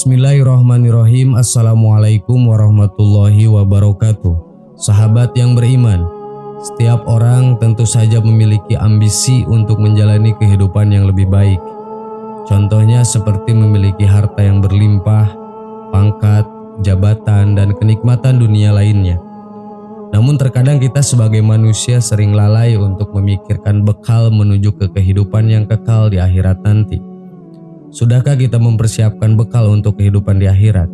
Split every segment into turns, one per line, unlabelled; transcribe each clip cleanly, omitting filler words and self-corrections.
Bismillahirrahmanirrahim. Assalamualaikum warahmatullahi wabarakatuh. Sahabat yang beriman, setiap orang tentu saja memiliki ambisi untuk menjalani kehidupan yang lebih baik. Contohnya seperti memiliki harta yang berlimpah, pangkat, jabatan, dan kenikmatan dunia lainnya. Namun terkadang kita sebagai manusia sering lalai untuk memikirkan bekal menuju ke kehidupan yang kekal di akhirat nanti. Sudahkah kita mempersiapkan bekal untuk kehidupan di akhirat?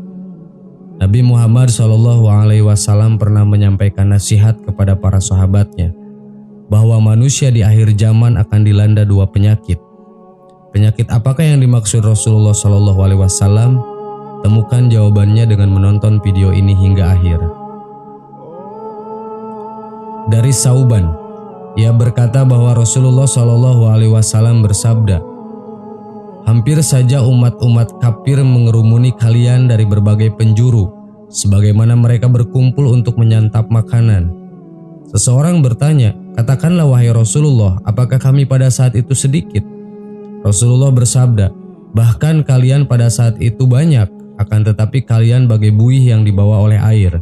Nabi Muhammad SAW pernah menyampaikan nasihat kepada para sahabatnya bahwa manusia di akhir zaman akan dilanda dua penyakit. Penyakit apakah yang dimaksud Rasulullah SAW? Temukan jawabannya dengan menonton video ini hingga akhir. Dari Sauban, ia berkata bahwa Rasulullah SAW bersabda, "Hampir saja umat-umat kafir mengerumuni kalian dari berbagai penjuru, sebagaimana mereka berkumpul untuk menyantap makanan." Seseorang bertanya, "Katakanlah wahai Rasulullah, apakah kami pada saat itu sedikit?" Rasulullah bersabda, "Bahkan kalian pada saat itu banyak, akan tetapi kalian bagai buih yang dibawa oleh air.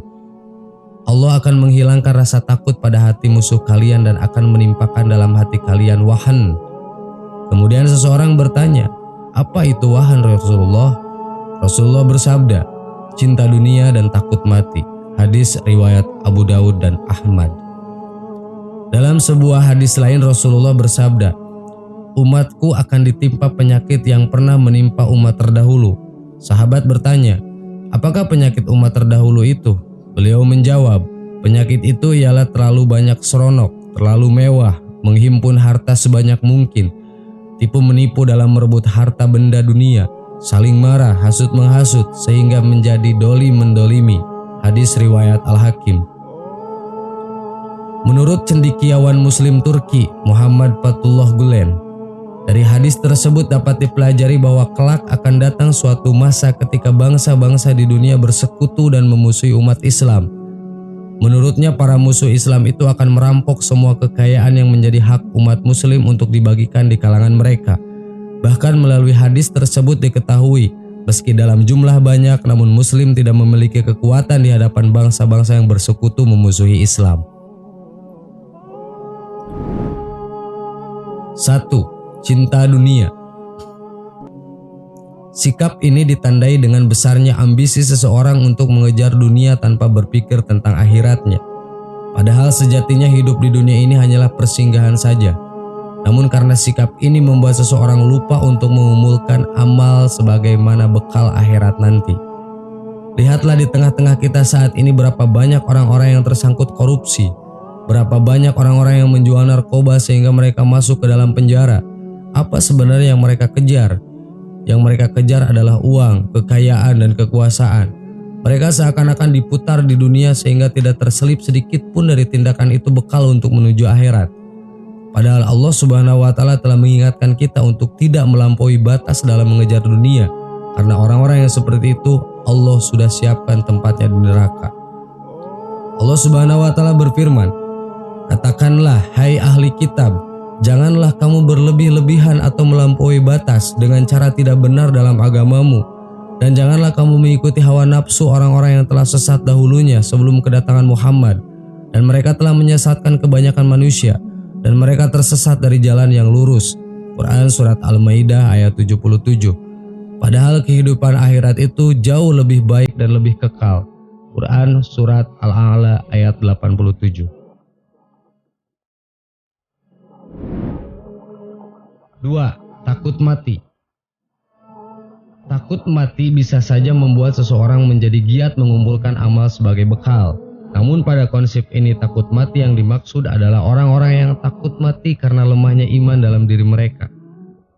Allah akan menghilangkan rasa takut pada hati musuh kalian dan akan menimpakan dalam hati kalian wahan." Kemudian seseorang bertanya, "Apa itu wahan Rasulullah?" Rasulullah bersabda, "Cinta dunia dan takut mati." Hadis riwayat Abu Daud dan Ahmad. Dalam sebuah hadis lain Rasulullah bersabda, "Umatku akan ditimpa penyakit yang pernah menimpa umat terdahulu." Sahabat bertanya, "Apakah penyakit umat terdahulu itu?" Beliau menjawab, "Penyakit itu ialah terlalu banyak seronok, terlalu mewah, menghimpun harta sebanyak mungkin, tipu menipu dalam merebut harta benda dunia, saling marah, hasut menghasut, sehingga menjadi doli mendolimi." Hadis riwayat Al-Hakim. Menurut cendekiawan Muslim Turki Muhammad Fatullah Gulen, dari hadis tersebut dapat dipelajari bahwa kelak akan datang suatu masa ketika bangsa-bangsa di dunia bersekutu dan memusuhi umat Islam. Menurutnya para musuh Islam itu akan merampok semua kekayaan yang menjadi hak umat muslim untuk dibagikan di kalangan mereka. Bahkan melalui hadis tersebut diketahui, meski dalam jumlah banyak namun muslim tidak memiliki kekuatan di hadapan bangsa-bangsa yang bersekutu memusuhi Islam. 1. Cinta dunia. Sikap ini ditandai dengan besarnya ambisi seseorang untuk mengejar dunia tanpa berpikir tentang akhiratnya. Padahal sejatinya hidup di dunia ini hanyalah persinggahan saja. Namun karena sikap ini membuat seseorang lupa untuk mengumpulkan amal sebagaimana bekal akhirat nanti. Lihatlah di tengah-tengah kita saat ini berapa banyak orang-orang yang tersangkut korupsi. Berapa banyak orang-orang yang menjual narkoba sehingga mereka masuk ke dalam penjara. Apa sebenarnya yang mereka kejar? Yang mereka kejar adalah uang, kekayaan, dan kekuasaan. Mereka seakan-akan diputar di dunia sehingga tidak terselip sedikit pun dari tindakan itu bekal untuk menuju akhirat. Padahal Allah Subhanahu wa Ta'ala telah mengingatkan kita untuk tidak melampaui batas dalam mengejar dunia, karena orang-orang yang seperti itu Allah sudah siapkan tempatnya di neraka. Allah Subhanahu wa Ta'ala berfirman, "Katakanlah, hai ahli kitab, janganlah kamu berlebih-lebihan atau melampaui batas dengan cara tidak benar dalam agamamu, dan janganlah kamu mengikuti hawa nafsu orang-orang yang telah sesat dahulunya sebelum kedatangan Muhammad, dan mereka telah menyesatkan kebanyakan manusia, dan mereka tersesat dari jalan yang lurus." Quran Surat Al-Maidah ayat 77. Padahal kehidupan akhirat itu jauh lebih baik dan lebih kekal. Quran Surat Al-A'la ayat 87. 2. Takut mati. Takut mati bisa saja membuat seseorang menjadi giat mengumpulkan amal sebagai bekal. Namun pada konsep ini takut mati yang dimaksud adalah orang-orang yang takut mati karena lemahnya iman dalam diri mereka.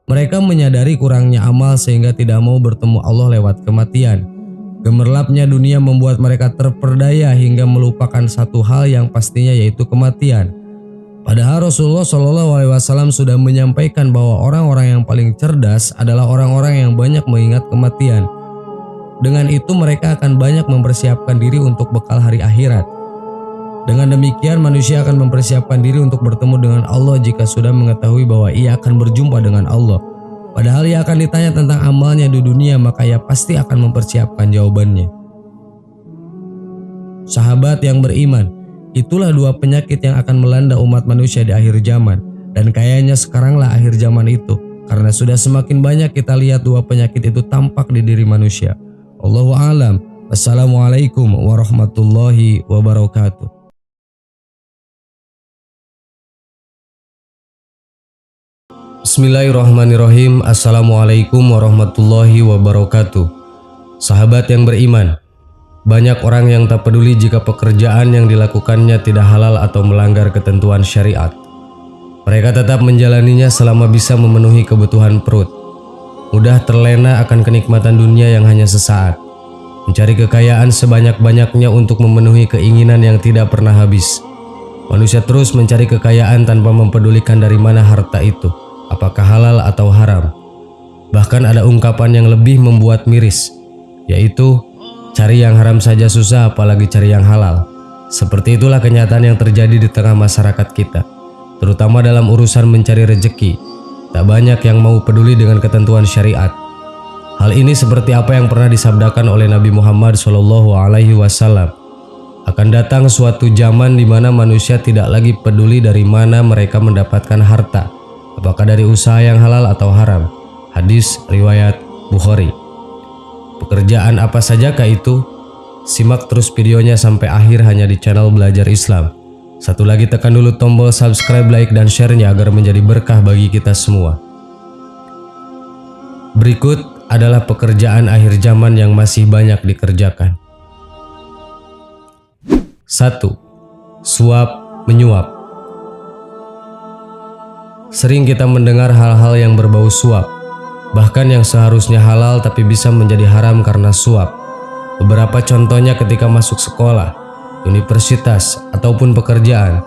Mereka menyadari kurangnya amal sehingga tidak mau bertemu Allah lewat kematian. Gemerlapnya dunia membuat mereka terperdaya hingga melupakan satu hal yang pastinya yaitu kematian. Padahal Rasulullah SAW sudah menyampaikan bahwa orang-orang yang paling cerdas adalah orang-orang yang banyak mengingat kematian. Dengan itu mereka akan banyak mempersiapkan diri untuk bekal hari akhirat. Dengan demikian manusia akan mempersiapkan diri untuk bertemu dengan Allah jika sudah mengetahui bahwa ia akan berjumpa dengan Allah. Padahal ia akan ditanya tentang amalnya di dunia, maka ia pasti akan mempersiapkan jawabannya. Sahabat yang beriman, itulah dua penyakit yang akan melanda umat manusia di akhir zaman. Dan kayaknya sekaranglah akhir zaman itu, karena sudah semakin banyak kita lihat dua penyakit itu tampak di diri manusia. Allahu a'lam. Wassalamualaikum warahmatullahi wabarakatuh. Bismillahirrahmanirrahim. Assalamualaikum warahmatullahi wabarakatuh. Sahabat yang beriman, banyak orang yang tak peduli jika pekerjaan yang dilakukannya tidak halal atau melanggar ketentuan syariat. Mereka tetap menjalaninya selama bisa memenuhi kebutuhan perut. Mudah terlena akan kenikmatan dunia yang hanya sesaat. Mencari kekayaan sebanyak-banyaknya untuk memenuhi keinginan yang tidak pernah habis. Manusia terus mencari kekayaan tanpa mempedulikan dari mana harta itu, apakah halal atau haram. Bahkan ada ungkapan yang lebih membuat miris, yaitu cari yang haram saja susah apalagi cari yang halal. Seperti itulah kenyataan yang terjadi di tengah masyarakat kita, terutama dalam urusan mencari rezeki. Tak banyak yang mau peduli dengan ketentuan syariat. Hal ini seperti apa yang pernah disabdakan oleh Nabi Muhammad SAW. Akan datang suatu zaman di mana manusia tidak lagi peduli dari mana mereka mendapatkan harta, apakah dari usaha yang halal atau haram. Hadis riwayat Bukhari. Pekerjaan apa sajakah itu? Simak terus videonya sampai akhir hanya di channel Belajar Islam. Satu lagi, tekan dulu tombol subscribe, like, dan share-nya agar menjadi berkah bagi kita semua. Berikut adalah pekerjaan akhir zaman yang masih banyak dikerjakan. 1. Suap menyuap. Sering kita mendengar hal-hal yang berbau suap, bahkan yang seharusnya halal tapi bisa menjadi haram karena suap. Beberapa contohnya ketika masuk sekolah, universitas, ataupun pekerjaan,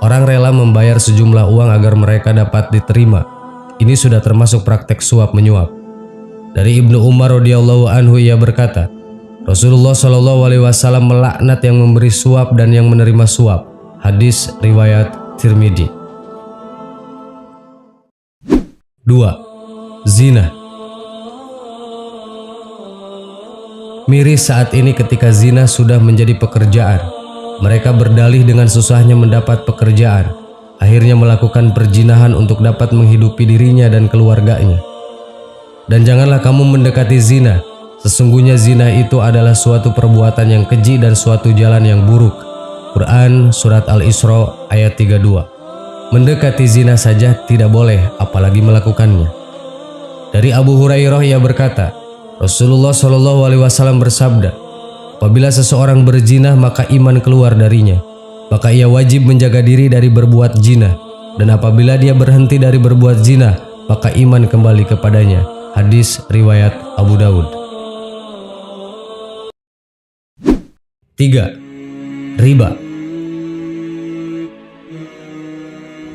orang rela membayar sejumlah uang agar mereka dapat diterima. Ini sudah termasuk praktek suap menyuap. Dari Ibnu Umar radhiyallahu anhu, ia berkata, Rasulullah SAW melaknat yang memberi suap dan yang menerima suap. Hadis riwayat Tirmidzi. 2. Zina. Miris saat ini ketika zina sudah menjadi pekerjaan. Mereka berdalih dengan susahnya mendapat pekerjaan, akhirnya melakukan perzinahan untuk dapat menghidupi dirinya dan keluarganya. Dan janganlah kamu mendekati zina. Sesungguhnya zina itu adalah suatu perbuatan yang keji dan suatu jalan yang buruk. Quran Surat Al-Isra ayat 32. Mendekati zina saja tidak boleh, apalagi melakukannya. Dari Abu Hurairah, ia berkata, Rasulullah SAW bersabda, apabila seseorang berzina maka iman keluar darinya, maka ia wajib menjaga diri dari berbuat zina. Dan apabila dia berhenti dari berbuat zina, maka iman kembali kepadanya. Hadis riwayat Abu Daud. 3. Riba.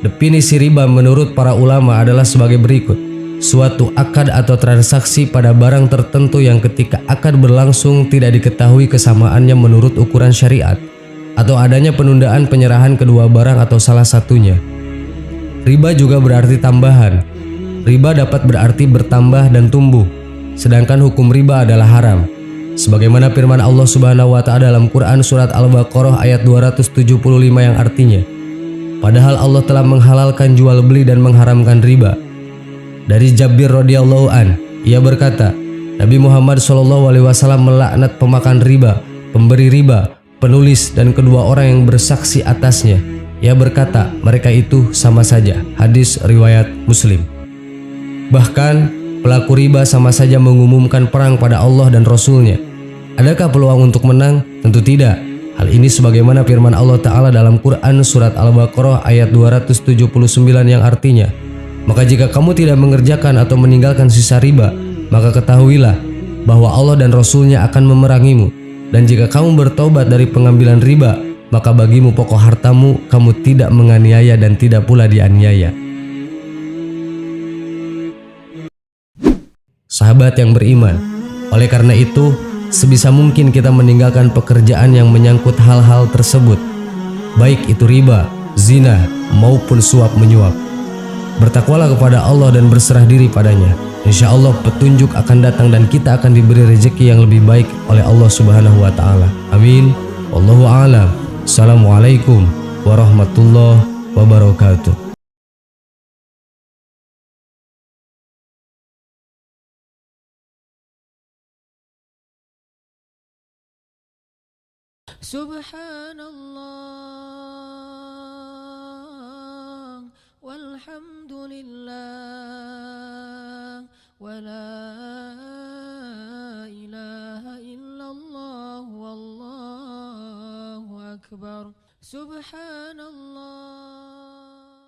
Definisi riba menurut para ulama adalah sebagai berikut: suatu akad atau transaksi pada barang tertentu yang ketika akad berlangsung tidak diketahui kesamaannya menurut ukuran syariat, atau adanya penundaan penyerahan kedua barang atau salah satunya. Riba juga berarti tambahan. Riba dapat berarti bertambah dan tumbuh, sedangkan hukum riba adalah haram. Sebagaimana firman Allah Subhanahu wa Ta'ala dalam Quran Surat Al-Baqarah ayat 275 yang artinya, padahal Allah telah menghalalkan jual beli dan mengharamkan riba. Dari Jabir radhiyallahu an, ia berkata, Nabi Muhammad SAW melaknat pemakan riba, pemberi riba, penulis, dan kedua orang yang bersaksi atasnya. Ia berkata, mereka itu sama saja. Hadis riwayat Muslim. Bahkan pelaku riba sama saja mengumumkan perang pada Allah dan Rasulnya. Adakah peluang untuk menang? Tentu tidak. Hal ini sebagaimana firman Allah Ta'ala dalam Quran Surat Al-Baqarah ayat 279 yang artinya, maka jika kamu tidak mengerjakan atau meninggalkan sisa riba, maka ketahuilah bahwa Allah dan Rasulnya akan memerangimu. Dan jika kamu bertobat dari pengambilan riba, maka bagimu pokok hartamu, kamu tidak menganiaya dan tidak pula dianiaya. Sahabat yang beriman, oleh karena itu, sebisa mungkin kita meninggalkan pekerjaan yang menyangkut hal-hal tersebut, baik itu riba, zina, maupun suap menyuap. Bertakwalah kepada Allah dan berserah diri padanya. Insya Allah petunjuk akan datang dan kita akan diberi rezeki yang lebih baik oleh Allah Subhanahu wa taala. Amin. Wallahu a'lam. Assalamualaikum warahmatullahi wabarakatuh.
Subhanallah walhamdulillah wala ilaha illallah wallahu akbar. Subhanallah